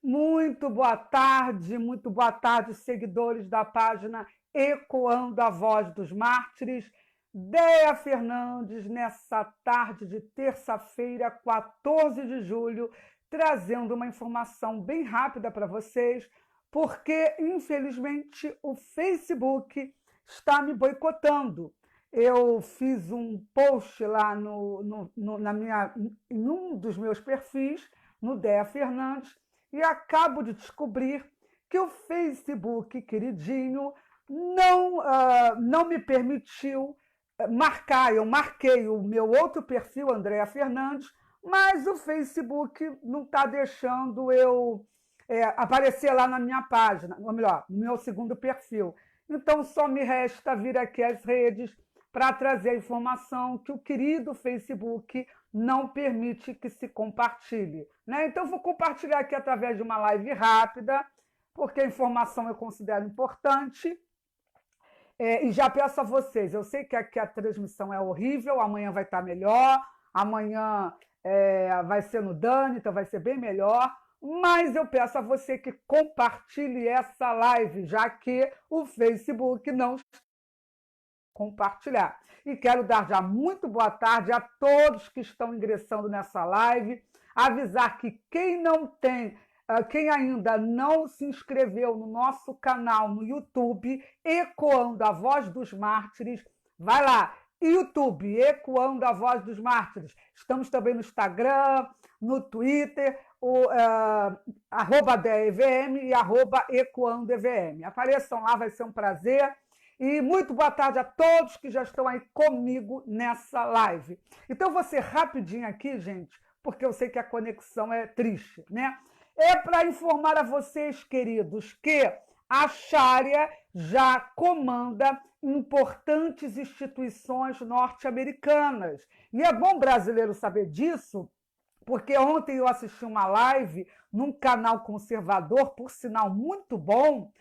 muito boa tarde, seguidores da página Ecoando a Voz dos Mártires. Déia Fernandes, nessa tarde de terça-feira, 14 de julho, trazendo uma informação bem rápida para vocês, porque, infelizmente, o Facebook está me boicotando. Eu fiz um post lá em um dos meus perfis, no Déia Fernandes, e acabo de descobrir que o Facebook, queridinho, não me permitiu marcar. Eu marquei o meu outro perfil, Andréa Fernandes, mas o Facebook não está deixando eu aparecer lá na minha página, ou melhor, no meu segundo perfil. Então, só me resta vir aqui às redes para trazer a informação que o querido Facebook não permite que se compartilhe, né? Então, vou compartilhar aqui através de uma live rápida, porque a informação eu considero importante. E já peço a vocês, eu sei que aqui a transmissão é horrível, amanhã vai estar melhor, amanhã vai ser no Dani, então vai ser bem melhor, mas eu peço a você que compartilhe essa live, já que o Facebook não compartilhar. E quero dar já muito boa tarde a todos que estão ingressando nessa live, avisar que quem ainda não se inscreveu no nosso canal no YouTube, Ecoando a Voz dos Mártires, vai lá, YouTube, Ecoando a Voz dos Mártires. Estamos também no Instagram, no Twitter, @DéiaEVM e @EcoandoEVM. Apareçam lá, vai ser um prazer. E muito boa tarde a todos que já estão aí comigo nessa live. Então, vou ser rapidinho aqui, gente, porque eu sei que a conexão é triste, né? É para informar a vocês, queridos, que a Sharia já comanda importantes instituições norte-americanas. E é bom brasileiro saber disso, porque ontem eu assisti uma live num canal conservador, por sinal muito bom,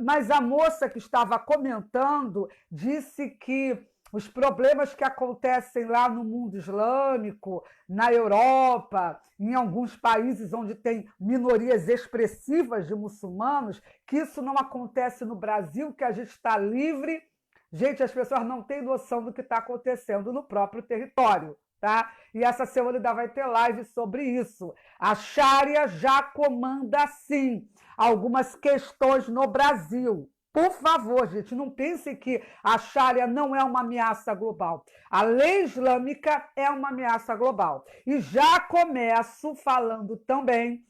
mas a moça que estava comentando disse que os problemas que acontecem lá no mundo islâmico, na Europa, em alguns países onde tem minorias expressivas de muçulmanos, que isso não acontece no Brasil, que a gente está livre. Gente, as pessoas não têm noção do que está acontecendo no próprio território. Tá? E essa semana ainda vai ter live sobre isso. A Sharia já comanda, sim, algumas questões no Brasil. Por favor, gente, não pensem que a Sharia não é uma ameaça global. A lei islâmica é uma ameaça global. E já começo falando também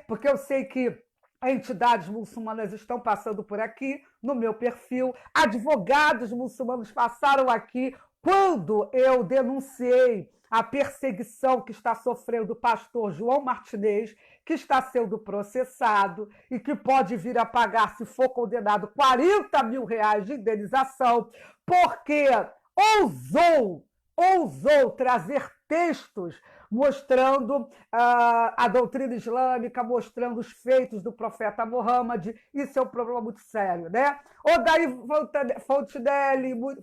porque eu sei que entidades muçulmanas estão passando por aqui, no meu perfil, advogados muçulmanos passaram aqui, quando eu denunciei a perseguição que está sofrendo o pastor João Martinez, que está sendo processado e que pode vir a pagar, se for condenado, R$40 mil de indenização, porque ousou trazer textos mostrando a doutrina islâmica, mostrando os feitos do profeta Muhammad. Isso é um problema muito sério, né? Odair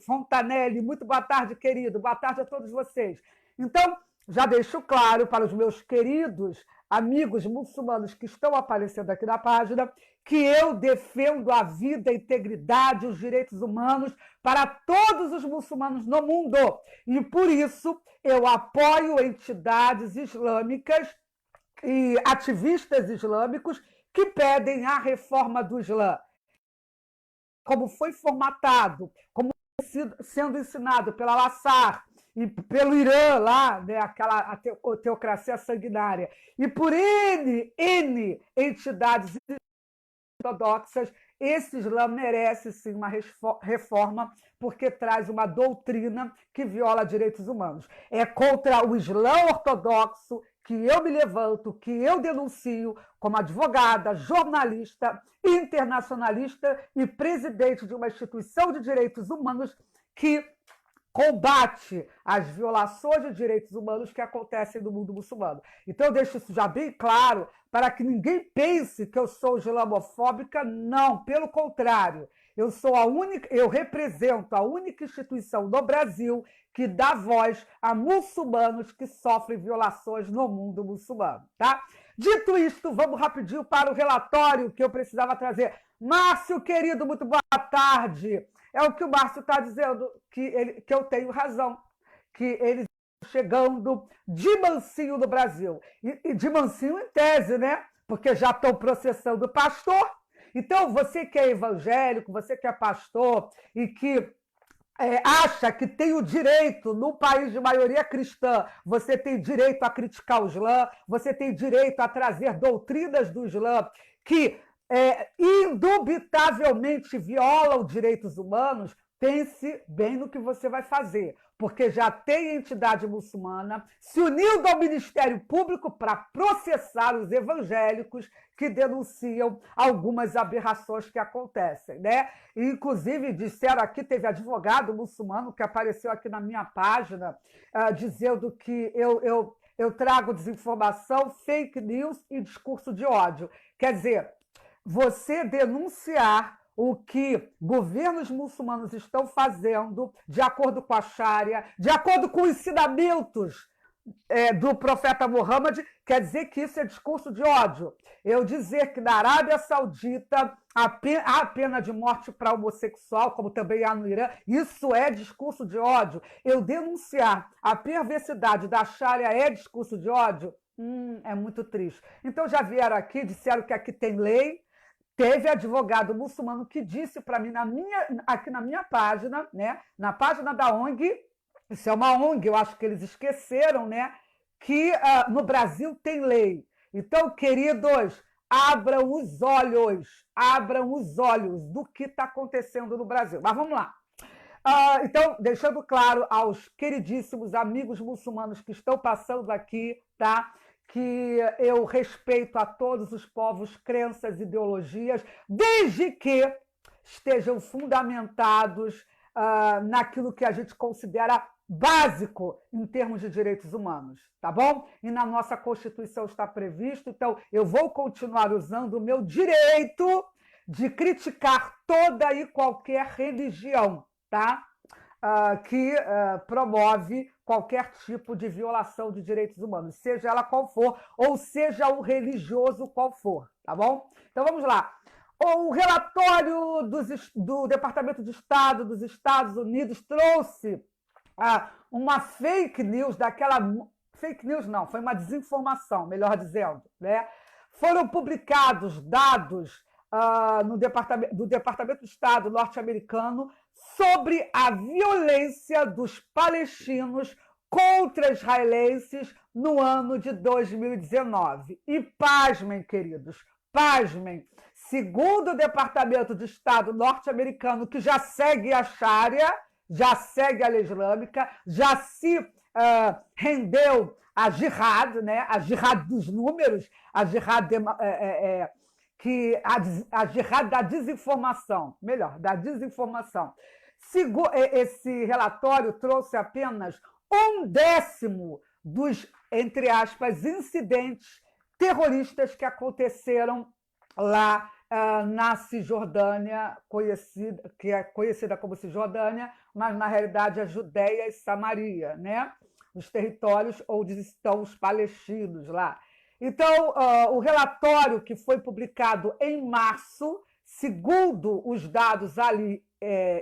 Fontanelli, muito boa tarde, querido. Boa tarde a todos vocês. Então, já deixo claro para os meus queridos amigos muçulmanos que estão aparecendo aqui na página que eu defendo a vida, a integridade, os direitos humanos para todos os muçulmanos no mundo. E, por isso, eu apoio entidades islâmicas e ativistas islâmicos que pedem a reforma do Islã. Como foi formatado, como sendo ensinado pela Al-Assad e pelo Irã lá, né, aquela teocracia sanguinária, e por N entidades ortodoxas, esse Islã merece sim uma reforma, porque traz uma doutrina que viola direitos humanos. É contra o Islã ortodoxo que eu me levanto, que eu denuncio como advogada, jornalista, internacionalista e presidente de uma instituição de direitos humanos que combate as violações de direitos humanos que acontecem no mundo muçulmano. Então, eu deixo isso já bem claro, para que ninguém pense que eu sou islamofóbica. Não, pelo contrário. Eu represento a única instituição no Brasil que dá voz a muçulmanos que sofrem violações no mundo muçulmano. Tá? Dito isto, vamos rapidinho para o relatório que eu precisava trazer. Márcio, querido, muito boa tarde. É o que o Márcio está dizendo, que eu tenho razão, que eles estão chegando de mansinho no Brasil. E de mansinho em tese, né? Porque já estão processando o pastor. Então, você que é evangélico, você que é pastor e que acha que tem o direito, num país de maioria cristã, você tem direito a criticar o Islã, você tem direito a trazer doutrinas do Islã que indubitavelmente violam direitos humanos, pense bem no que você vai fazer, porque já tem entidade muçulmana se unindo ao Ministério Público para processar os evangélicos que denunciam algumas aberrações que acontecem, né? E, inclusive, disseram aqui, teve advogado muçulmano que apareceu aqui na minha página, dizendo que eu trago desinformação, fake news e discurso de ódio. Quer dizer, você denunciar o que governos muçulmanos estão fazendo de acordo com a Sharia, de acordo com os ensinamentos do profeta Muhammad, quer dizer que isso é discurso de ódio. Eu dizer que na Arábia Saudita há pena de morte para homossexual, como também há no Irã, isso é discurso de ódio. Eu denunciar a perversidade da Sharia é discurso de ódio? É muito triste. Então já vieram aqui, disseram que aqui tem lei. Teve advogado muçulmano que disse para mim, aqui na minha página, né, na página da ONG, isso é uma ONG, eu acho que eles esqueceram, né, que no Brasil tem lei. Então, queridos, abram os olhos do que está acontecendo no Brasil. Mas vamos lá. Então, deixando claro aos queridíssimos amigos muçulmanos que estão passando aqui, tá? Que eu respeito a todos os povos, crenças, ideologias, desde que estejam fundamentados naquilo que a gente considera básico em termos de direitos humanos, tá bom? E na nossa Constituição está previsto, então eu vou continuar usando o meu direito de criticar toda e qualquer religião, tá? Que promove qualquer tipo de violação de direitos humanos, seja ela qual for, ou seja o religioso qual for, tá bom? Então vamos lá. O relatório do Departamento de Estado dos Estados Unidos trouxe uma fake news, fake news não, foi uma desinformação, melhor dizendo, né? Foram publicados dados do Departamento de Estado norte-americano sobre a violência dos palestinos contra israelenses no ano de 2019. E pasmem, queridos, pasmem, segundo o Departamento de Estado norte-americano, que já segue a Sharia, já segue a lei islâmica, já se rendeu à jihad, né? A jihad dos números, a jihad a jihad da desinformação, melhor, da desinformação. Esse relatório trouxe apenas 1/10 dos, entre aspas, incidentes terroristas que aconteceram lá na Cisjordânia, que é conhecida como Cisjordânia, mas na realidade é Judéia e Samaria, né? Os territórios onde estão os palestinos lá. Então, o relatório que foi publicado em março, segundo os dados ali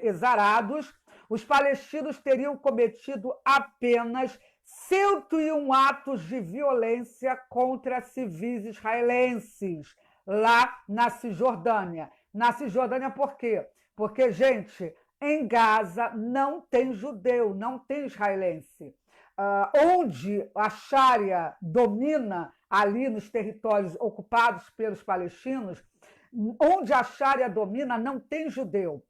exarados, os palestinos teriam cometido apenas 101 atos de violência contra civis israelenses lá na Cisjordânia. Na Cisjordânia por quê? Porque, gente, em Gaza não tem judeu, não tem israelense. Onde a Sharia domina ali nos territórios ocupados pelos palestinos, onde a Sharia domina, não tem judeu.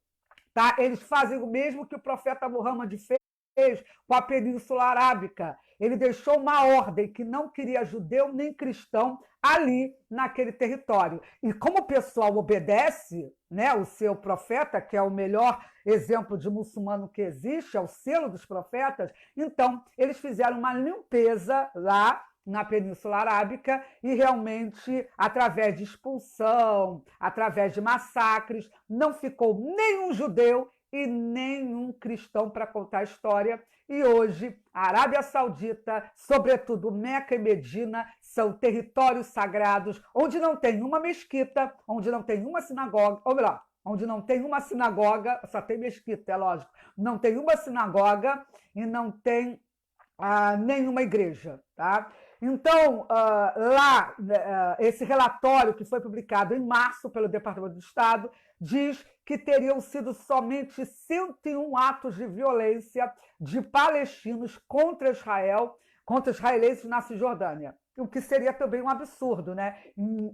Tá? Eles fazem o mesmo que o profeta Muhammad fez com a Península Arábica. Ele deixou uma ordem que não queria judeu nem cristão ali naquele território. E como o pessoal obedece, né, o seu profeta, que é o melhor exemplo de muçulmano que existe, é o selo dos profetas, então eles fizeram uma limpeza lá na Península Arábica e realmente, através de expulsão, através de massacres, não ficou nenhum judeu e nenhum cristão para contar a história. E hoje, a Arábia Saudita, sobretudo Meca e Medina, são territórios sagrados, onde não tem uma mesquita, onde não tem uma sinagoga, ou melhor, onde não tem uma sinagoga, só tem mesquita, é lógico, não tem uma sinagoga e não tem nenhuma igreja. Tá? Então, lá, esse relatório que foi publicado em março pelo Departamento de Estado diz que teriam sido somente 101 atos de violência de palestinos contra Israel, contra israelenses na Cisjordânia. O que seria também um absurdo, né? Em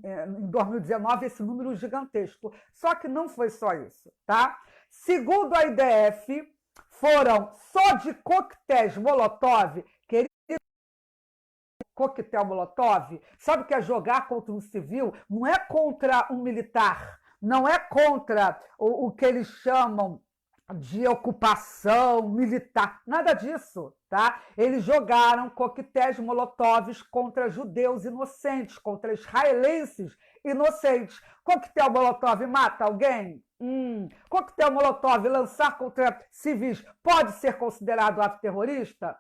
2019, esse número gigantesco. Só que não foi só isso, tá? Segundo a IDF, foram só de coquetéis Molotov, coquetel Molotov, sabe o que é jogar contra um civil? Não é contra um militar, não é contra o que eles chamam de ocupação militar, nada disso, tá? Eles jogaram coquetéis Molotovs contra judeus inocentes, contra israelenses inocentes. Coquetel Molotov mata alguém? Coquetel Molotov lançar contra civis pode ser considerado ato terrorista?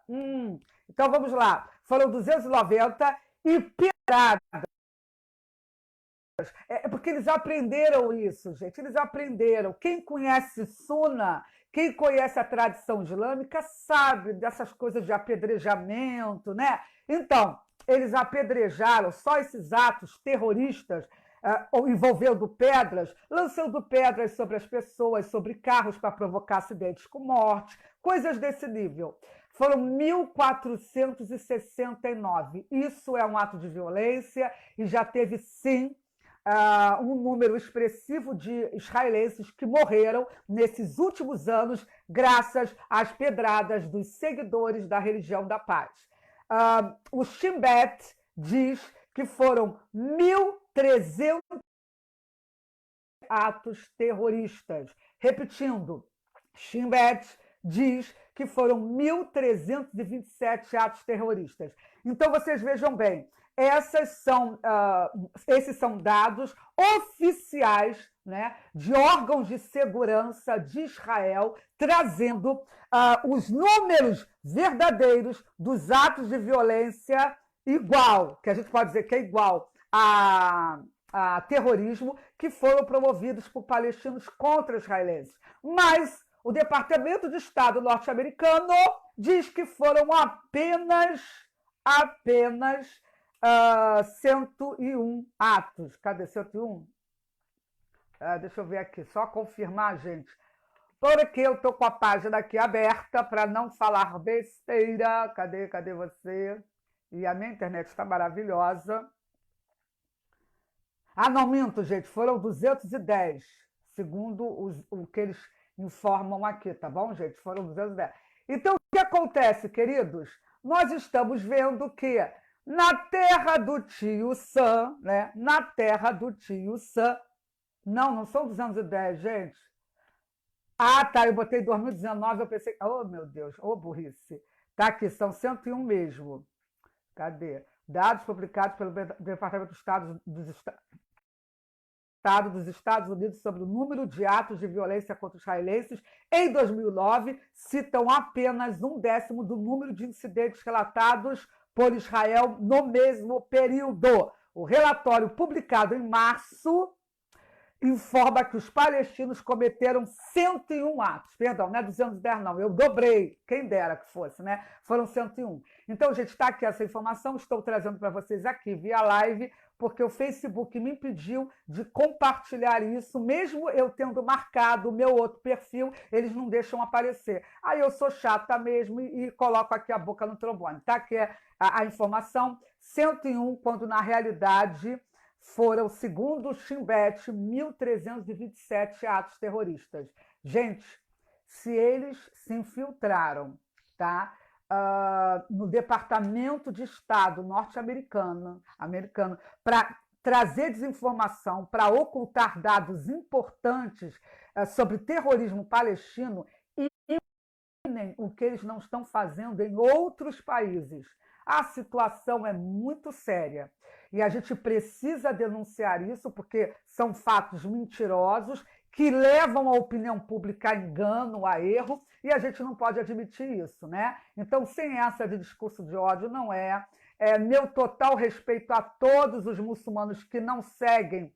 Então vamos lá. Foram 290 e pedradas. É porque eles aprenderam isso, gente. Eles aprenderam. Quem conhece Sunna, quem conhece a tradição islâmica, sabe dessas coisas de apedrejamento, né? Então, eles apedrejaram só esses atos terroristas envolvendo pedras, lançando pedras sobre as pessoas, sobre carros para provocar acidentes com morte, coisas desse nível. Foram 1.469. Isso é um ato de violência e já teve, sim, um número expressivo de israelenses que morreram nesses últimos anos graças às pedradas dos seguidores da religião da paz. O Shin Bet diz que foram 1.300 atos terroristas. Repetindo, Shin Bet diz que foram 1.327 atos terroristas. Então, vocês vejam bem, esses são dados oficiais, né, de órgãos de segurança de Israel, trazendo os números verdadeiros dos atos de violência igual, que a gente pode dizer que é igual a terrorismo, que foram promovidos por palestinos contra israelenses. Mas o Departamento de Estado norte-americano diz que foram apenas 101 atos. Cadê 101? Deixa eu ver aqui, só confirmar, gente. Porque eu estou com a página aqui aberta para não falar besteira. Cadê você? E a minha internet está maravilhosa. Não minto, gente, foram 210, segundo o que eles informam aqui, tá bom, gente? Foram 210. Então, o que acontece, queridos? Nós estamos vendo que na terra do tio Sam, né? Na terra do tio Sam, não são 210, gente. Tá, eu botei 2019, eu pensei, oh, meu Deus, burrice. Tá aqui, são 101 mesmo. Cadê? Dados publicados pelo Departamento de Estado dos Estados Unidos sobre o número de atos de violência contra israelenses em 2009 citam apenas 1/10 do número de incidentes relatados por Israel no mesmo período. O relatório publicado em março informa que os palestinos cometeram 101 atos. Perdão, não é 210, não. Eu dobrei. Quem dera que fosse, né? Foram 101. Então, gente, está aqui essa informação. Estou trazendo para vocês aqui via live, porque o Facebook me impediu de compartilhar isso, mesmo eu tendo marcado o meu outro perfil, eles não deixam aparecer. Aí eu sou chata mesmo e coloco aqui a boca no trombone. Tá aqui a informação. 101, quando na realidade foram, segundo o Shin Bet, 1.327 atos terroristas. Gente, se eles se infiltraram, tá? No Departamento de Estado norte-americano para trazer desinformação, para ocultar dados importantes sobre terrorismo palestino, imaginem o que eles não estão fazendo em outros países. A situação é muito séria e a gente precisa denunciar isso porque são fatos mentirosos que levam a opinião pública a engano, a erro, e a gente não pode admitir isso, né? Então, sem essa de discurso de ódio, não é. Meu total respeito a todos os muçulmanos que não seguem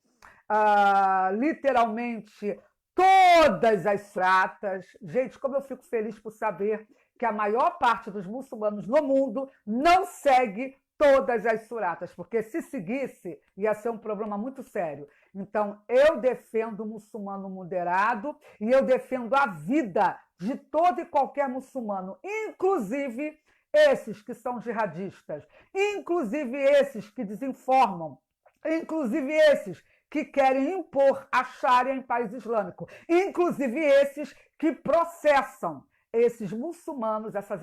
literalmente todas as fratas. Gente, como eu fico feliz por saber que a maior parte dos muçulmanos no mundo não segue todas as suratas, porque se seguisse, ia ser um problema muito sério. Então, eu defendo o muçulmano moderado e eu defendo a vida de todo e qualquer muçulmano, inclusive esses que são jihadistas, inclusive esses que desinformam, inclusive esses que querem impor a Sharia em país islâmico, inclusive esses que processam esses muçulmanos, essas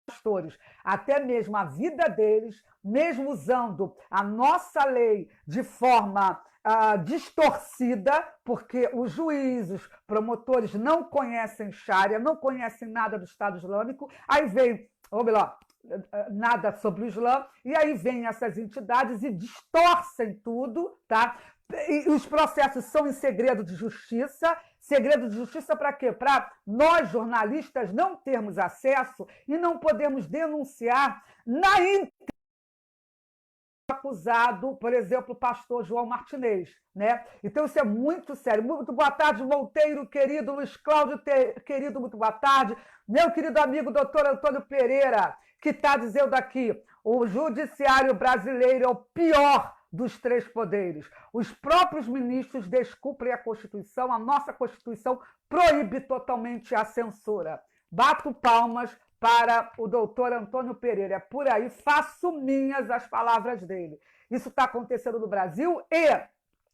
pastores, até mesmo a vida deles, mesmo usando a nossa lei de forma distorcida, porque os juízes, promotores não conhecem Sharia, não conhecem nada do Estado Islâmico, aí vem, ou melhor, nada sobre o Islã, e aí vêm essas entidades e distorcem tudo, tá? E os processos são em segredo de justiça. Segredo de justiça para quê? Para nós, jornalistas, não termos acesso e não podermos denunciar na íntegra acusado, por exemplo, o pastor João Martinez, né? Então, isso é muito sério. Muito boa tarde, Monteiro, querido, Luiz Cláudio, querido, muito boa tarde. Meu querido amigo, doutor Antônio Pereira, que está dizendo aqui, o judiciário brasileiro é o pior dos três poderes. Os próprios ministros descumprem a Constituição, a nossa Constituição proíbe totalmente a censura. Bato palmas para o doutor Antônio Pereira. É por aí, faço minhas as palavras dele. Isso está acontecendo no Brasil e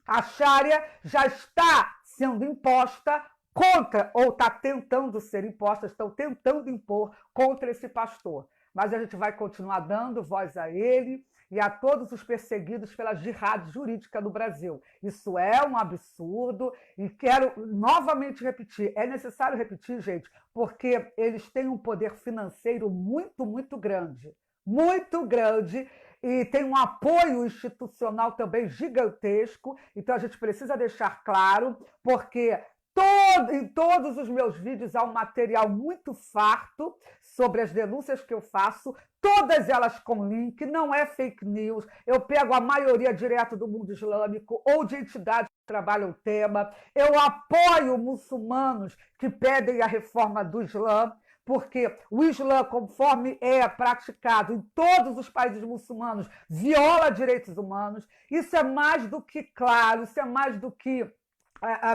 a Sharia já está sendo imposta contra, ou está tentando ser imposta, estão tentando impor contra esse pastor. Mas a gente vai continuar dando voz a ele e a todos os perseguidos pela jihad jurídica no Brasil. Isso é um absurdo e quero novamente repetir, é necessário repetir, gente, porque eles têm um poder financeiro muito, muito grande, e tem um apoio institucional também gigantesco, então a gente precisa deixar claro, porque em todos os meus vídeos há um material muito farto sobre as denúncias que eu faço, todas elas com link, não é fake news. Eu pego a maioria direto do mundo islâmico ou de entidades que trabalham o tema. Eu apoio muçulmanos que pedem a reforma do Islã, porque o Islã, conforme é praticado em todos os países muçulmanos, viola direitos humanos. Isso é mais do que claro, isso é mais do que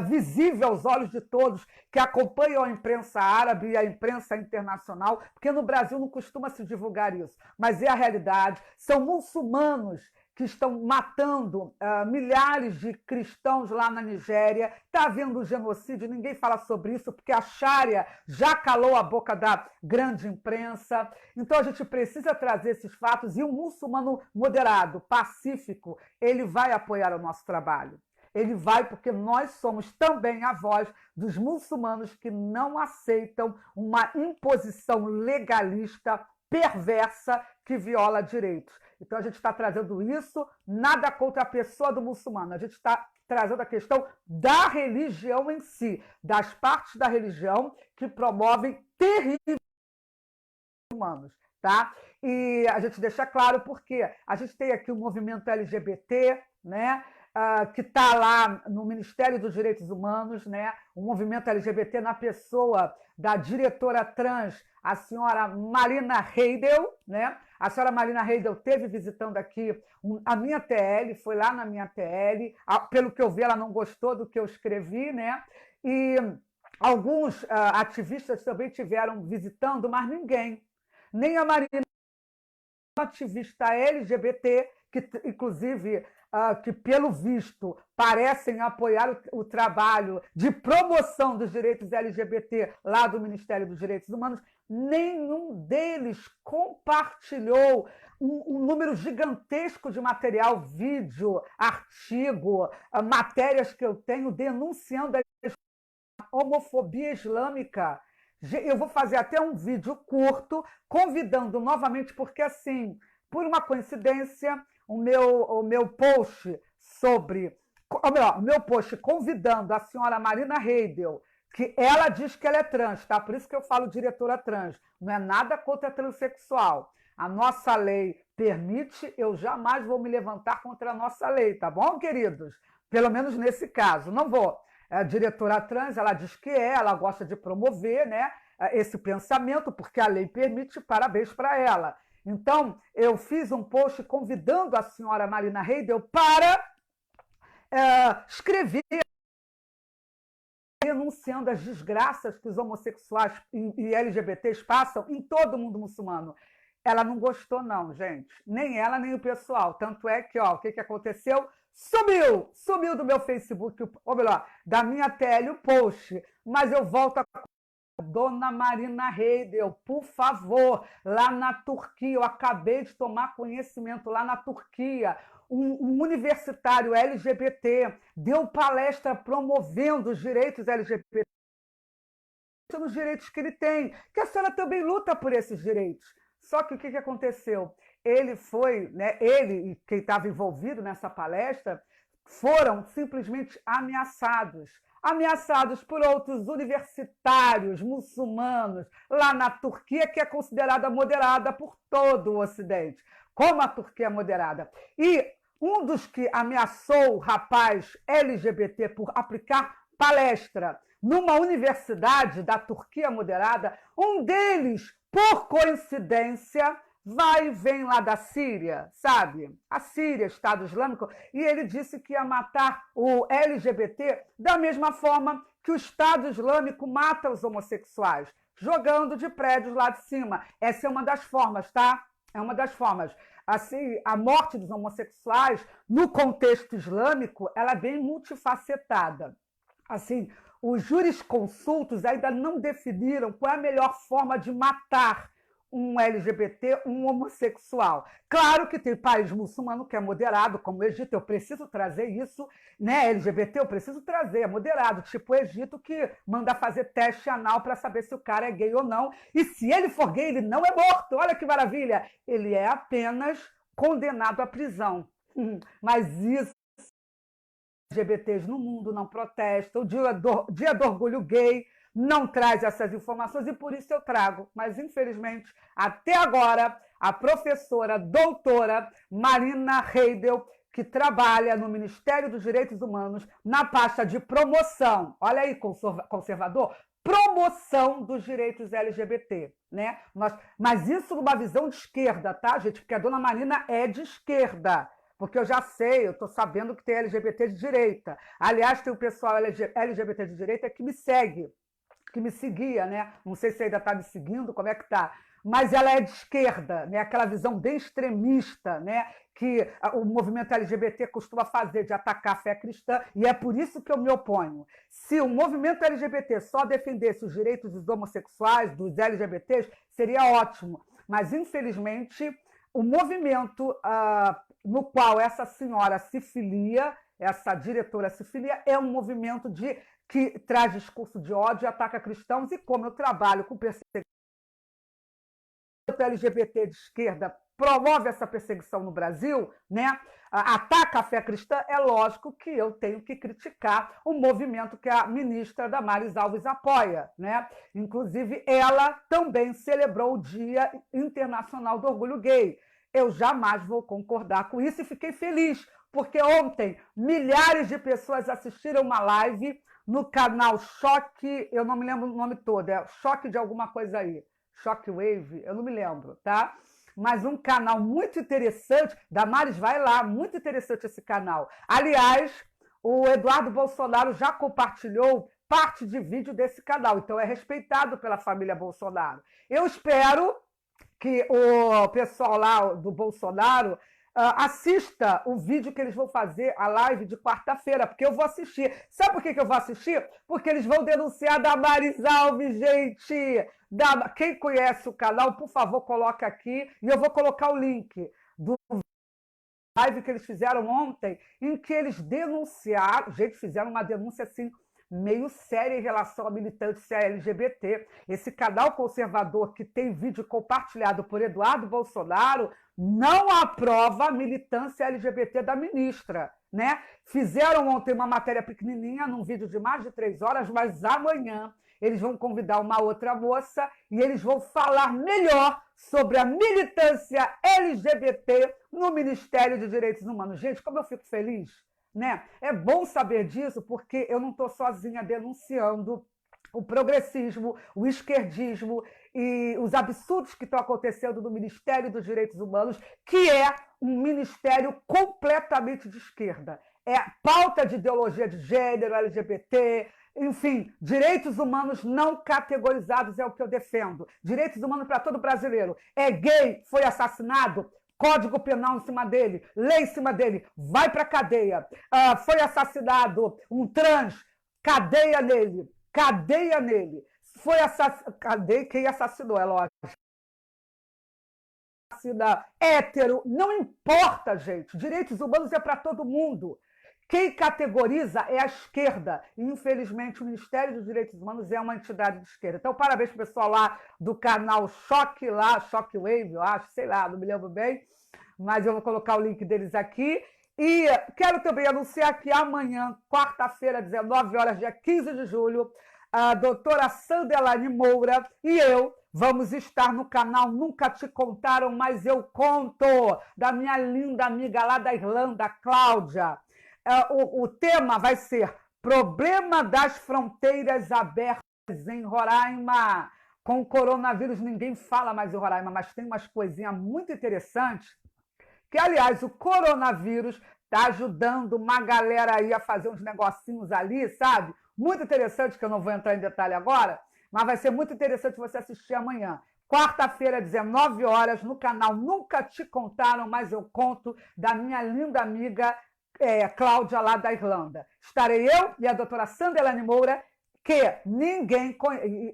visível aos olhos de todos que acompanham a imprensa árabe e a imprensa internacional, porque no Brasil não costuma se divulgar isso, mas é a realidade. São muçulmanos que estão matando milhares de cristãos lá na Nigéria. Está havendo um genocídio, ninguém fala sobre isso, porque a Sharia já calou a boca da grande imprensa. Então a gente precisa trazer esses fatos, e um muçulmano moderado, pacífico, ele vai apoiar o nosso trabalho. Ele vai porque nós somos também a voz dos muçulmanos que não aceitam uma imposição legalista perversa que viola direitos. Então, a gente está trazendo isso, nada contra a pessoa do muçulmano, a gente está trazendo a questão da religião em si, das partes da religião que promovem terríveis humanos. Tá? E a gente deixa claro porque a gente tem aqui o movimento LGBT, né? Que está lá no Ministério dos Direitos Humanos, né? O movimento LGBT na pessoa da diretora trans, a senhora Marina Heidel, né? A senhora Marina Heidel esteve visitando aqui a minha TL, foi lá na minha TL, pelo que eu vi, ela não gostou do que eu escrevi, né? E alguns ativistas também tiveram visitando, mas ninguém, nem a Marina, ativista LGBT, que inclusive que, pelo visto, parecem apoiar o trabalho de promoção dos direitos LGBT lá do Ministério dos Direitos Humanos, nenhum deles compartilhou um número gigantesco de material, vídeo, artigo, matérias que eu tenho denunciando a homofobia islâmica. Eu vou fazer até um vídeo curto, convidando novamente, porque, assim, por uma coincidência, o meu post sobre ou melhor, o meu post convidando a senhora Marina Heidel, que ela diz que ela é trans, tá? Por isso que eu falo diretora trans. Não é nada contra transexual. A nossa lei permite, eu jamais vou me levantar contra a nossa lei, tá bom, queridos? Pelo menos nesse caso, não vou. A diretora trans, ela diz que ela gosta de promover, né, esse pensamento, porque a lei permite, parabéns para ela. Então, eu fiz um post convidando a senhora Marina Heidel para escrever denunciando as desgraças que os homossexuais e LGBTs passam em todo o mundo muçulmano. Ela não gostou, não, gente. Nem ela, nem o pessoal. Tanto é que, ó, o que aconteceu? Sumiu do meu Facebook, ou melhor, da minha tele o post. Mas eu volto a Dona Marina Heidel, por favor, lá na Turquia, eu acabei de tomar conhecimento lá na Turquia, um universitário LGBT deu palestra promovendo os direitos LGBT, os direitos que ele tem, que a senhora também luta por esses direitos. Só que o que aconteceu? Ele foi, né, ele e quem estava envolvido nessa palestra foram simplesmente ameaçados por outros universitários muçulmanos lá na Turquia, que é considerada moderada por todo o Ocidente, como a Turquia é moderada. E um dos que ameaçou o rapaz LGBT por aplicar palestra numa universidade da Turquia moderada, um deles, por coincidência, vai e vem lá da Síria, sabe? A Síria, Estado Islâmico, e ele disse que ia matar o LGBT da mesma forma que o Estado Islâmico mata os homossexuais, jogando de prédios lá de cima. Essa é uma das formas, tá? É uma das formas. Assim, a morte dos homossexuais, no contexto islâmico, ela é bem multifacetada. Assim, os jurisconsultos ainda não definiram qual é a melhor forma de matar um LGBT, um homossexual. Claro que tem país muçulmano que é moderado, como o Egito, eu preciso trazer isso, né? LGBT eu preciso trazer, é moderado, tipo o Egito, que manda fazer teste anal para saber se o cara é gay ou não. E se ele for gay, ele não é morto, olha que maravilha! Ele é apenas condenado à prisão. Mas isso, LGBTs no mundo não protestam, o Dia do Orgulho Gay não traz essas informações e por isso eu trago. Mas, infelizmente, até agora, a professora doutora Marina Heidel, que trabalha no Ministério dos Direitos Humanos, na pasta de promoção, olha aí, conservador, promoção dos direitos LGBT, né? Mas isso numa visão de esquerda, tá, gente? Porque a dona Marina é de esquerda. Porque eu já sei, eu estou sabendo que tem LGBT de direita. Aliás, tem o pessoal LGBT de direita que me segue, que me seguia, né? Não sei se ainda está me seguindo, como é que está. Mas ela é de esquerda, né? Aquela visão bem extremista, né? Que o movimento LGBT costuma fazer, de atacar a fé cristã, e é por isso que eu me oponho. Se o movimento LGBT só defendesse os direitos dos homossexuais, dos LGBTs, seria ótimo. Mas, infelizmente, o movimento no qual essa senhora se filia, essa diretora se filia, é um movimento que traz discurso de ódio e ataca cristãos, e como eu trabalho com perseguição LGBT de esquerda, promove essa perseguição no Brasil, né? Ataca a fé cristã, é lógico que eu tenho que criticar o movimento que a ministra Damares Alves apoia, né? Inclusive, ela também celebrou o Dia Internacional do Orgulho Gay. Eu jamais vou concordar com isso e fiquei feliz, porque ontem milhares de pessoas assistiram uma live no canal Choque, eu não me lembro o nome todo, é Choque de alguma coisa aí, Shockwave, eu não me lembro, tá? Mas um canal muito interessante, Damares, vai lá, muito interessante esse canal. Aliás, o Eduardo Bolsonaro já compartilhou parte de vídeo desse canal, então é respeitado pela família Bolsonaro. Eu espero que o pessoal lá do Bolsonaro assista o vídeo que eles vão fazer, a live de quarta-feira, porque eu vou assistir. Sabe por que eu vou assistir? Porque eles vão denunciar Damares Alves, gente! Quem conhece o canal, por favor, coloca aqui, e eu vou colocar o link do live que eles fizeram ontem, em que eles denunciaram, gente, fizeram uma denúncia assim, meio séria em relação a militantes LGBT. Esse canal conservador que tem vídeo compartilhado por Eduardo Bolsonaro não aprova a militância LGBT da ministra, né? Fizeram ontem uma matéria pequenininha, num vídeo de mais de 3 horas, mas amanhã eles vão convidar uma outra moça e eles vão falar melhor sobre a militância LGBT no Ministério de Direitos Humanos. Gente, como eu fico feliz, né? É bom saber disso, porque eu não estou sozinha denunciando o progressismo, o esquerdismo e os absurdos que estão acontecendo no Ministério dos Direitos Humanos, que é um ministério completamente de esquerda. É pauta de ideologia de gênero, LGBT, enfim, direitos humanos não categorizados é o que eu defendo. Direitos humanos para todo brasileiro. É gay, foi assassinado, Código Penal em cima dele, lei em cima dele, vai para a cadeia. Foi assassinado um trans, cadeia nele. Cadeia nele. Foi cadeia quem assassinou, é lógico. Hétero, não importa, gente. Direitos humanos é para todo mundo. Quem categoriza é a esquerda. E, infelizmente, o Ministério dos Direitos Humanos é uma entidade de esquerda. Então, parabéns para o pessoal lá do canal Shockwave, eu acho, sei lá, não me lembro bem. Mas eu vou colocar o link deles aqui. E quero também anunciar que amanhã, quarta-feira, 19 horas, dia 15 de julho, a doutora Sandelane Moura e eu vamos estar no canal Nunca Te Contaram, Mas Eu Conto, da minha linda amiga lá da Irlanda, Cláudia. O tema vai ser Problema das Fronteiras Abertas em Roraima. Com o coronavírus, ninguém fala mais em Roraima, mas tem umas coisinhas muito interessantes que, aliás, o coronavírus está ajudando uma galera aí a fazer uns negocinhos ali, sabe? Muito interessante, que eu não vou entrar em detalhe agora, mas vai ser muito interessante você assistir amanhã. Quarta-feira, 19 horas, no canal Nunca Te Contaram, Mas Eu Conto, da minha linda amiga Cláudia, lá da Irlanda. Estarei eu e a doutora Sandelane Moura, que ninguém,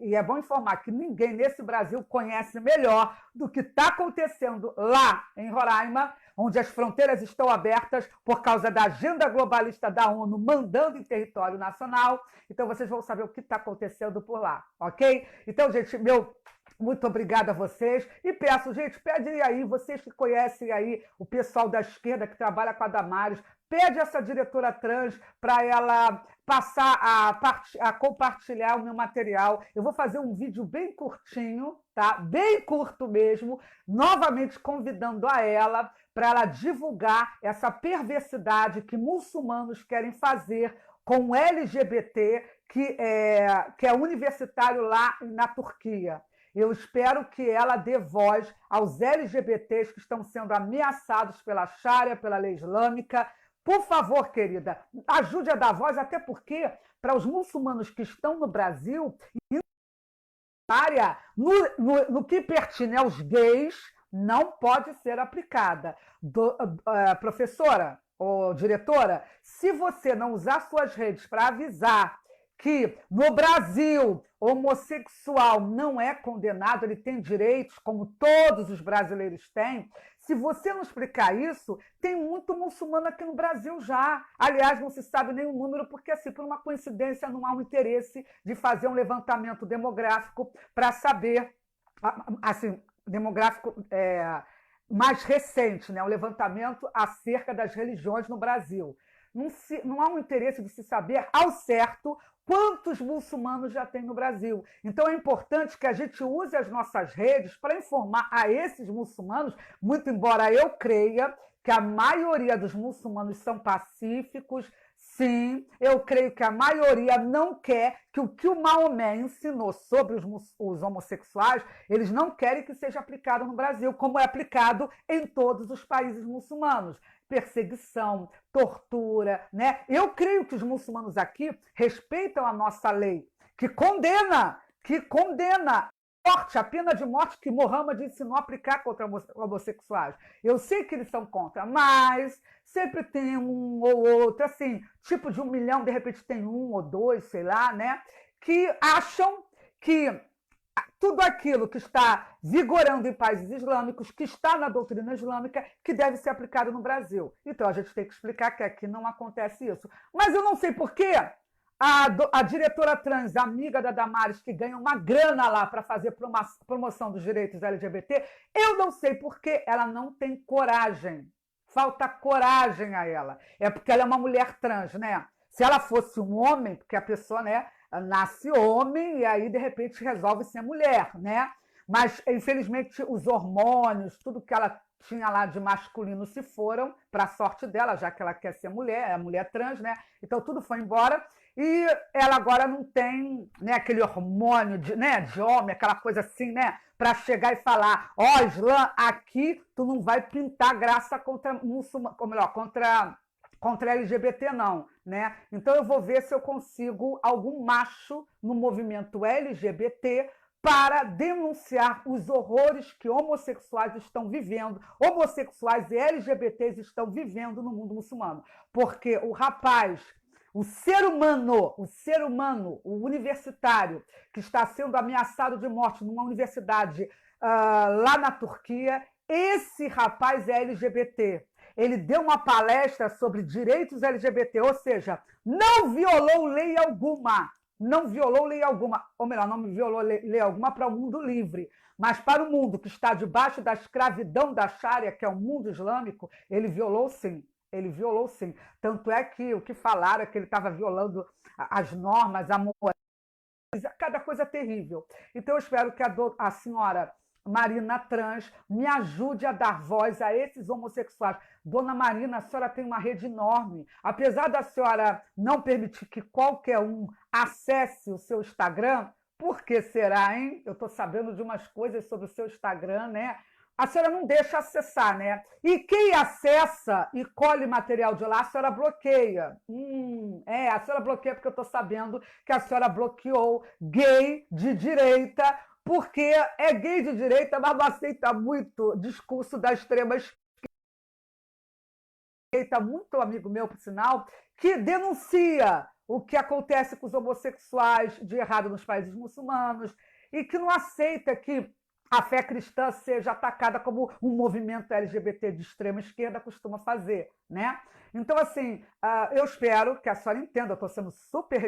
e é bom informar que ninguém nesse Brasil conhece melhor do que está acontecendo lá em Roraima, onde as fronteiras estão abertas por causa da agenda globalista da ONU mandando em território nacional. Então, vocês vão saber o que está acontecendo por lá, ok? Então, gente, muito obrigada a vocês. E peço, gente, pedem aí, vocês que conhecem aí o pessoal da esquerda que trabalha com a Damares, pede essa diretora trans para ela passar a compartilhar o meu material. Eu vou fazer um vídeo bem curtinho, tá? Bem curto mesmo, novamente convidando a ela para ela divulgar essa perversidade que muçulmanos querem fazer com o LGBT, que é universitário lá na Turquia. Eu espero que ela dê voz aos LGBTs que estão sendo ameaçados pela Sharia, pela lei islâmica. Por favor, querida, ajude a dar voz, até porque, para os muçulmanos que estão no Brasil, no que pertine aos gays, não pode ser aplicada. Professora ou diretora, se você não usar suas redes para avisar que no Brasil homossexual não é condenado, ele tem direitos como todos os brasileiros têm, se você não explicar isso, tem muito muçulmano aqui no Brasil já. Aliás, não se sabe nem o número, porque, assim, por uma coincidência, não há um interesse de fazer um levantamento demográfico para saber, assim, demográfico mais recente, né? Um levantamento acerca das religiões no Brasil. Não há um interesse de se saber ao certo quantos muçulmanos já tem no Brasil. Então é importante que a gente use as nossas redes para informar a esses muçulmanos, muito embora eu creia que a maioria dos muçulmanos são pacíficos. Sim, eu creio que a maioria não quer que o Maomé ensinou sobre os homossexuais, eles não querem que seja aplicado no Brasil, como é aplicado em todos os países muçulmanos. Perseguição, tortura, né? Eu creio que os muçulmanos aqui respeitam a nossa lei, que condena a pena de morte que Mohammed ensinou a aplicar contra homossexuais. Eu sei que eles são contra, mas sempre tem um ou outro, assim, tipo de 1 milhão, de repente tem 1 ou 2, sei lá, né? Que acham que tudo aquilo que está vigorando em países islâmicos, que está na doutrina islâmica, que deve ser aplicado no Brasil. Então, a gente tem que explicar que aqui não acontece isso. Mas eu não sei por quê. a diretora trans, amiga da Damares, que ganha uma grana lá para fazer promoção dos direitos LGBT, eu não sei por que ela não tem coragem. Falta coragem a ela. É porque ela é uma mulher trans, né? Se ela fosse um homem, porque a pessoa, né, nasce homem e aí, de repente, resolve ser mulher, né? Mas, infelizmente, os hormônios, tudo que ela tinha lá de masculino se foram, para a sorte dela, já que ela quer ser mulher, é mulher trans, né? Então, tudo foi embora. E ela agora não tem, né, aquele hormônio de, né, de homem, aquela coisa assim, né? Para chegar e falar, ó, Islã, aqui tu não vai pintar graça contra muçulmano, ou melhor, contra LGBT, não, né? Então eu vou ver se eu consigo algum macho no movimento LGBT para denunciar os horrores que homossexuais estão vivendo, homossexuais e LGBTs estão vivendo no mundo muçulmano. Porque o rapaz, o ser humano, o universitário, que está sendo ameaçado de morte numa universidade lá na Turquia, esse rapaz é LGBT. Ele deu uma palestra sobre direitos LGBT, ou seja, não violou lei alguma. Não violou lei alguma, ou melhor, não violou lei alguma para o mundo livre, mas para o mundo que está debaixo da escravidão da Sharia, que é o mundo islâmico, ele violou sim. Ele violou sim. Tanto é que o que falaram é que ele estava violando as normas, a moral, cada coisa terrível. Então eu espero que a senhora Marina Trans me ajude a dar voz a esses homossexuais. Dona Marina, a senhora tem uma rede enorme. Apesar da senhora não permitir que qualquer um acesse o seu Instagram, por que será, hein? Eu estou sabendo de umas coisas sobre o seu Instagram, né? A senhora não deixa acessar, né? E quem acessa e colhe material de lá, a senhora bloqueia. A senhora bloqueia porque eu estou sabendo que a senhora bloqueou gay de direita, porque é gay de direita, mas não aceita muito discurso da extrema direita, muito amigo meu, por sinal, que denuncia o que acontece com os homossexuais de errado nos países muçulmanos e que não aceita que a fé cristã seja atacada como um movimento LGBT de extrema esquerda costuma fazer, né? Então, assim, eu espero que a senhora entenda, eu estou sendo super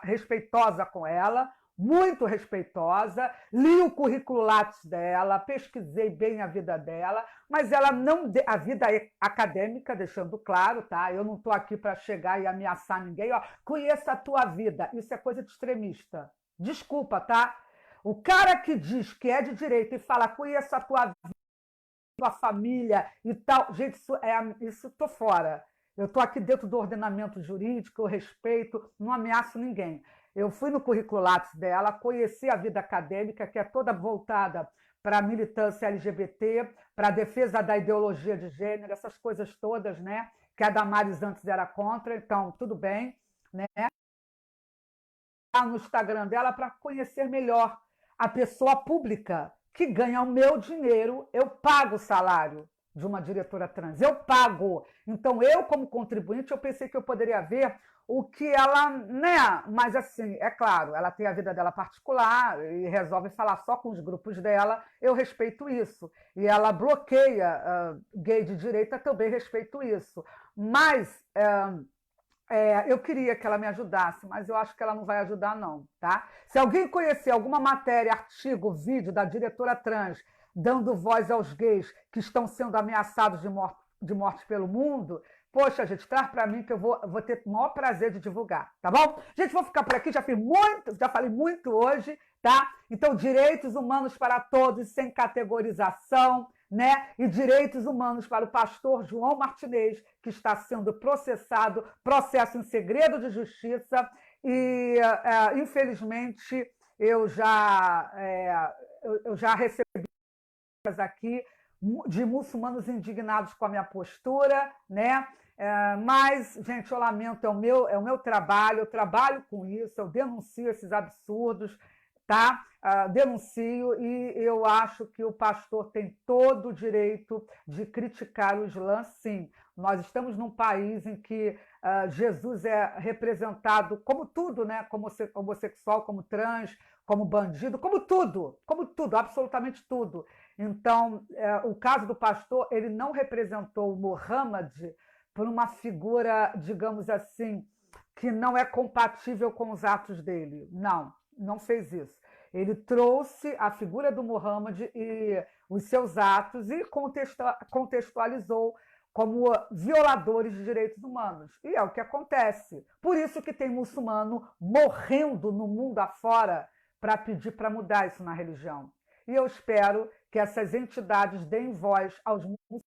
respeitosa com ela, muito respeitosa, li o currículo Lattes dela, pesquisei bem a vida dela, mas ela não a vida acadêmica, deixando claro, tá? Eu não estou aqui para chegar e ameaçar ninguém, ó, conheça a tua vida, isso é coisa de extremista. Desculpa, tá? O cara que diz que é de direita e fala conheça a tua vida, tua família e tal, gente, isso tô fora. Eu estou aqui dentro do ordenamento jurídico, eu respeito, não ameaço ninguém. Eu fui no currículo Lattes dela, conheci a vida acadêmica, que é toda voltada para a militância LGBT, para a defesa da ideologia de gênero, essas coisas todas, né? Que a Damares antes era contra, então tudo bem, né? No Instagram dela para conhecer melhor a pessoa pública que ganha o meu dinheiro, eu pago o salário de uma diretora trans, eu pago. Então, eu, como contribuinte, eu pensei que eu poderia ver o que ela, né? Mas, assim, é claro, ela tem a vida dela particular e resolve falar só com os grupos dela, eu respeito isso. E ela bloqueia gay de direita, também respeito isso. Mas eu queria que ela me ajudasse, mas eu acho que ela não vai ajudar, não, tá? Se alguém conhecer alguma matéria, artigo, vídeo da diretora trans dando voz aos gays que estão sendo ameaçados de morte pelo mundo, poxa, gente, traz para mim que eu vou ter o maior prazer de divulgar, tá bom? Gente, vou ficar por aqui, já falei muito hoje, tá? Então, direitos humanos para todos, sem categorização, né? E direitos humanos para o pastor João Martinez, que está sendo processado, processo em segredo de justiça, e, infelizmente, eu já recebi aqui de muçulmanos indignados com a minha postura, né? Mas, gente, eu lamento, é o meu trabalho, eu trabalho com isso, eu denuncio esses absurdos, tá? Denuncio e eu acho que o pastor tem todo o direito de criticar o Islã, sim. Nós estamos num país em que Jesus é representado como tudo, né? Como homossexual, como trans, como bandido, como tudo, absolutamente tudo. Então, o caso do pastor, ele não representou o Muhammad por uma figura, digamos assim, que não é compatível com os atos dele. Não, não fez isso. Ele trouxe a figura do Muhammad e os seus atos e contextualizou como violadores de direitos humanos. E é o que acontece. Por isso que tem muçulmano morrendo no mundo afora para pedir para mudar isso na religião. E eu espero que essas entidades deem voz aos muçulmanos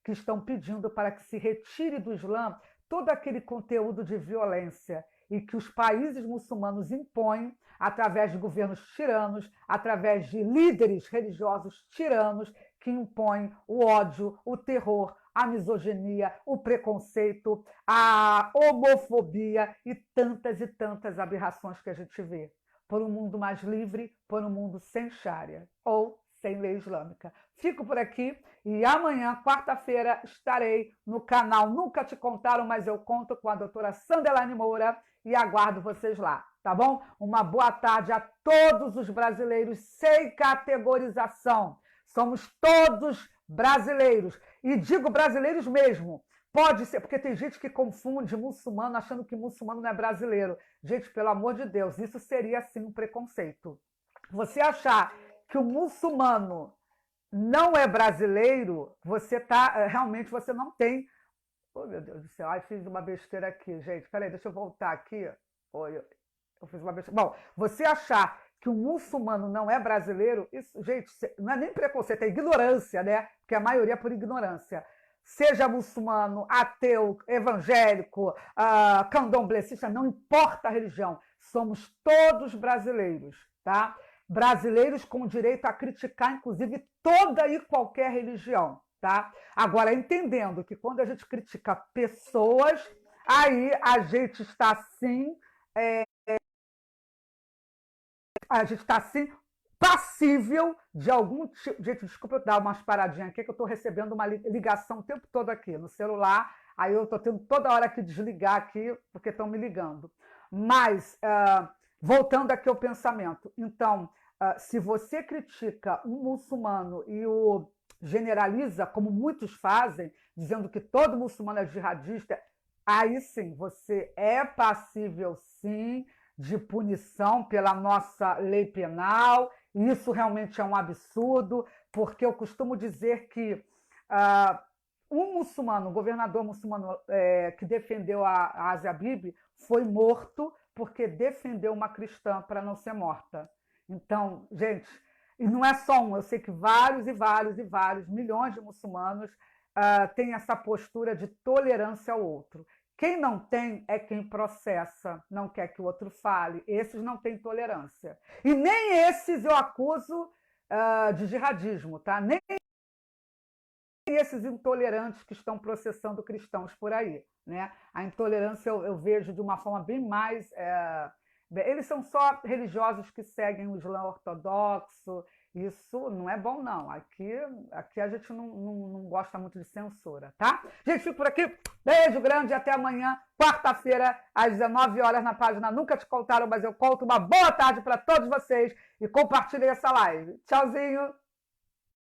que estão pedindo para que se retire do Islã todo aquele conteúdo de violência e que os países muçulmanos impõem através de governos tiranos, através de líderes religiosos tiranos que impõem o ódio, o terror, a misoginia, o preconceito, a homofobia e tantas aberrações que a gente vê. Por um mundo mais livre, por um mundo sem Sharia ou sem lei islâmica. Fico por aqui e amanhã, quarta-feira, estarei no canal Nunca Te Contaram, Mas Eu Conto, com a doutora Sandelane Moura e aguardo vocês lá, tá bom? Uma boa tarde a todos os brasileiros sem categorização. Somos todos brasileiros e digo brasileiros mesmo. Pode ser, porque tem gente que confunde muçulmano achando que muçulmano não é brasileiro. Gente, pelo amor de Deus, isso seria sim um preconceito. Você achar que o muçulmano não é brasileiro, realmente você não tem. Oh, meu Deus do céu, ai, fiz uma besteira aqui, gente. Peraí, deixa eu voltar aqui. Eu fiz uma besteira. Bom, você achar que o muçulmano não é brasileiro, isso, gente, não é nem preconceito, é ignorância, né? Porque a maioria é por ignorância. Seja muçulmano, ateu, evangélico, candomblessista, não importa a religião, somos todos brasileiros, tá? Brasileiros com direito a criticar, inclusive, toda e qualquer religião, tá? Agora, entendendo que quando a gente critica pessoas, aí a gente está sim, passível de algum tipo. Gente, desculpa eu dar umas paradinhas aqui, que eu estou recebendo uma ligação o tempo todo aqui no celular, aí eu estou tendo toda hora que desligar aqui, porque estão me ligando. Mas, voltando aqui ao pensamento, então, se você critica um muçulmano e o generaliza, como muitos fazem, dizendo que todo muçulmano é jihadista, aí sim, você é passível, sim, de punição pela nossa lei penal. Isso realmente é um absurdo, porque eu costumo dizer que um muçulmano, um governador muçulmano que defendeu a Asia Bibi, foi morto porque defendeu uma cristã para não ser morta. Então, gente, e não é só um, eu sei que vários milhões de muçulmanos têm essa postura de tolerância ao outro. Quem não tem é quem processa, não quer que o outro fale. Esses não têm tolerância. E nem esses eu acuso de jihadismo, tá? Nem esses intolerantes que estão processando cristãos por aí, né? A intolerância eu vejo de uma forma bem mais... eles são só religiosos que seguem o Islã ortodoxo. Isso não é bom, não. Aqui a gente não gosta muito de censura, tá? Gente, fico por aqui. Beijo grande e até amanhã, quarta-feira, às 19 horas, na página Nunca Te Contaram, Mas Eu Conto. Uma boa tarde para todos vocês e compartilhem essa live. Tchauzinho!